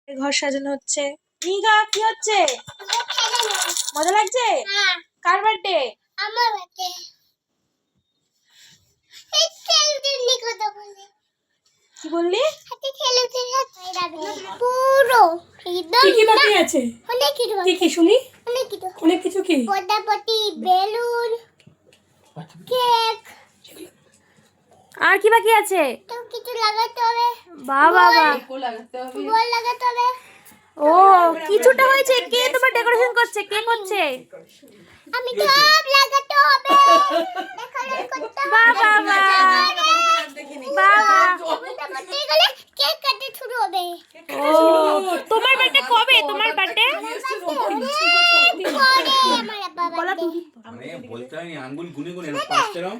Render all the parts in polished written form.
ঘর সাজানো হচ্ছে। নিগা কি হচ্ছে? মজা লাগছে? কার বার্থডে? আমার বার্থডে। এই ছেলেদের কথা বলে। কি বললি? হাতে ছেলেদের হাতে যাবে পুরো একদম। কি কি বাকি আছে? অনেক কিছু কি কি শুনি? অনেক কিছু কি? পটাপটি, বেলুন, কেক। আর কি বাকি আছে? তো কিছু লাগাতে হবে। বাবা বল লাগাতে হবে। ও কিছুটা হয়েছে। কে তোমার ডেকোরেশন করছে? কে করছে? আমি সব লাগাতে হবে। ডেকোরেশন করতে হবে। বাবা বাবা পটাপটি গেলে কেক কাটতে শুরু হবে। ও তোমার বার্থডে কবে? তোমার বার্থডে আমার বাবা মানে বলতে হয় আঙ্গুল গুনে গুনে না পাঁচটারম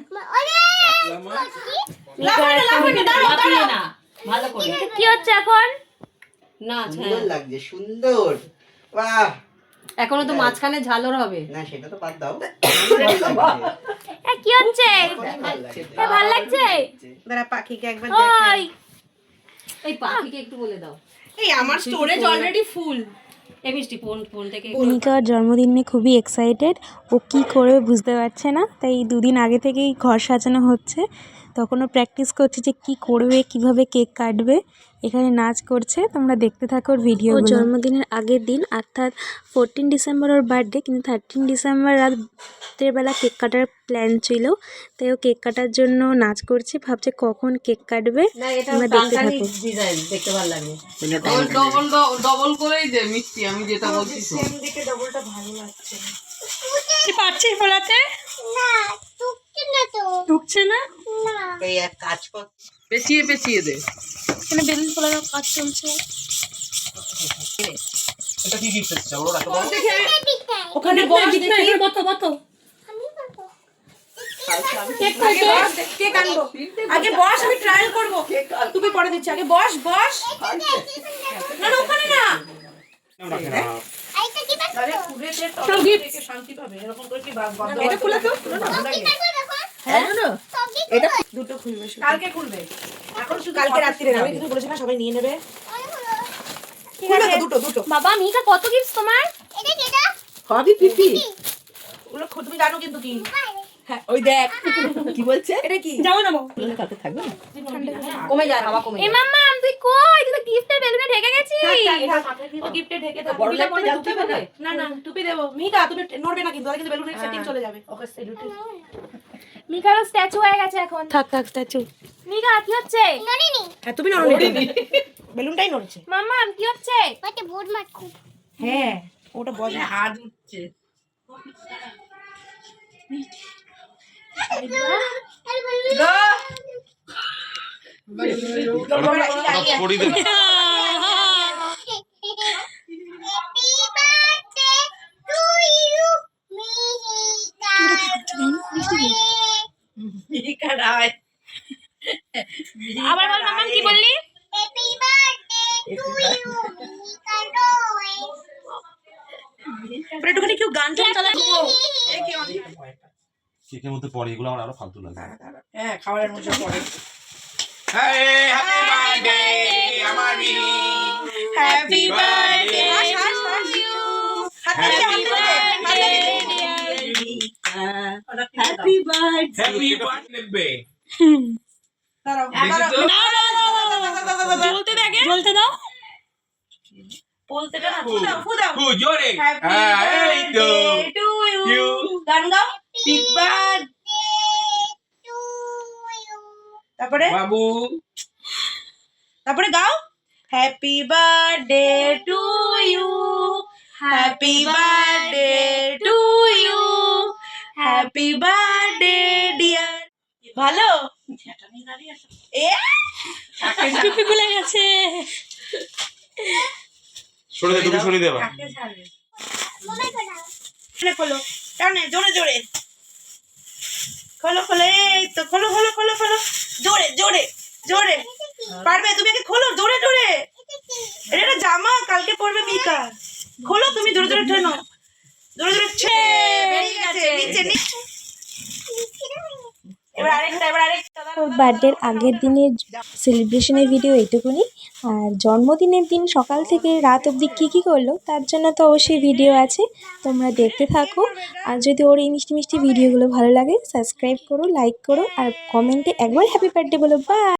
কি হচ্ছে এখন? না সুন্দর লাগছে, সুন্দর। বাহ, এখনো তো মাঝখানে ঝালর হবে। না সেটা তো বাদ দাও। কি হচ্ছে? ভাল লাগছে? দাঁড়া পাখিকে একবার ওই এই পাখিকে একটু বলে দাও। এই আমার স্টোরেজ অলরেডি ফুল। এই মিষ্টি ফোন থেকে মিকার জন্মদিন নিয়ে খুবই এক্সাইটেড। ও কি করবে বুঝতে পারছে না, তাই দুদিন আগে থেকেই ঘর সাজানো হচ্ছে। তখনও প্র্যাকটিস করছে যে কি করবে, কিভাবে কেক কাটবে। এখানে নাচ করছে, তোমরা দেখতে থাকো ওর ভিডিও। ওর জন্মদিনের আগের দিন অর্থাৎ 14 ডিসেম্বর ওর বার্থডে, কিন্তু 13 ডিসেম্বর রাতের বেলা কেক কাটার প্ল্যান ছিল। তাই ও কেক কাটার জন্য নাচ করছে, ভাবছে কখন কেক কাটবে। তোমরা দেখতে থাকো। ডিজাইন দেখতে ভালো লাগে। ডবল করেই দে মিষ্টি, আমি যেটা বলছি সেম দিকে ডবলটা ভালো লাগছে। কি পাচ্ছিস ফলাতে? না টুকছে না তো। ঢুকছে না? না এই এক কাজ কর, পেঁচিয়ে পেঁচিয়ে দে। এখানে বেলুন ফোলানোর কাজ চলছে। এটা কি গিফট এসেছে ওরা রাখো দাও। ওখানে বস দেখি কত আমি পাবো। কেক কাটবো। কেক আনবো। আগে বস, আমি ট্রায়াল করব। তুমি পরে দিচ্ছি, আগে বস। না না ওখানে না। রাখে না আইটা কি পাবো? সব গিফট শান্তি পাবে। এরকম করে কি বন্ধ। এটা খুলে তো। হ্যাঁ এটা দুটো খুলবে শুধু। কালকে খুলবে। এখন শুধু কালকে রাত্রিরে আমি কিন্তু বলেছি না সবাই নিয়ে নেবে। ঠিক আছে দুটো। বাবা মিকা কত গিফট তোমার? এটা কেডা? হবি পিপি। ওগুলো তুমি জানো কিন্তু কি? হ্যাঁ ওই দেখ কি বলছে। এটা কি? যাও না কালকে থাকবে। কমে যায়, হাওয়া কমে এ যায়। মাম্মা তুই কই? তুই তো গিফটের বেলুনে ঢেকে গেছিস। গিফটে ঢেকে দাও। বড় টুপিটা একটা পরে জানতে টুপি হবে। দেবো। না টুপি দেবো। মিকা তুমি নড়বে না কিন্তু, তাহলে কিন্তু বেলুনের সেটিং চলে যাবে। ওকে সেলুট। মিকারও স্ট্যাচু হয়ে গেছে এখন। থাক স্ট্যাচু। মিকা কি হচ্ছে? নড়িনি। হ্যাঁ তুমি নড়বে। বেলুনটাই নড়ছে। মাম্মা কি হচ্ছে? ওটা বোর্ড মার খুব। হ্যাঁ ওটা বদলা। হাত উঠছে। পড়ি দে। Happy birthday to you, Mihika. আবার বল মাম্মা কি বললি? Happy birthday to you, Mihika Roy. একটুখানি কেউ গান চালাবো। কেকের মধ্যে পড়ে এগুলো আমার আরো ফালতু লাগে। হ্যাঁ খাবারের মধ্যে পড়ে। হ্যাপি বার্থডে আমার মিহি। Happy birthday happy birthday. Happy birthday. জ্বলতে দাও। বলতে দাও। ফুদাও। খুব জোরে। Happy এই তো birthday to you. গান গাও। Happy birthday To you. তারপরে গাও। Happy birthday to you, happy birthday to you, happy birthday dear. ভালো এ টুপি খুলে গেছে। সরে দে, তুমি সরে দেবা। খোলো টানে জোরে খোলো এই তো খোলো জোরে পারবে তুমি। আগে খোলো জোরে এটা একটা জামা, কালকে পরবে মিকা। খোলো তুমি জোরে টেনো, জোরে বেরিয়ে গেছে নিচে। ওর বার্থডের আগের দিনের সেলিব্রেশনের ভিডিও এইটুকুনি। আর জন্মদিনের দিন সকাল থেকে রাত অবধি কী করলো তার জন্য তো অবশ্যই ভিডিও আছে, তোমরা দেখতে থাকো। আর যদি ওর এই মিষ্টি মিষ্টি ভিডিওগুলো ভালো লাগে সাবস্ক্রাইব করো, লাইক করো আর কমেন্টে একবার হ্যাপি বার্থডে বলো। বাই।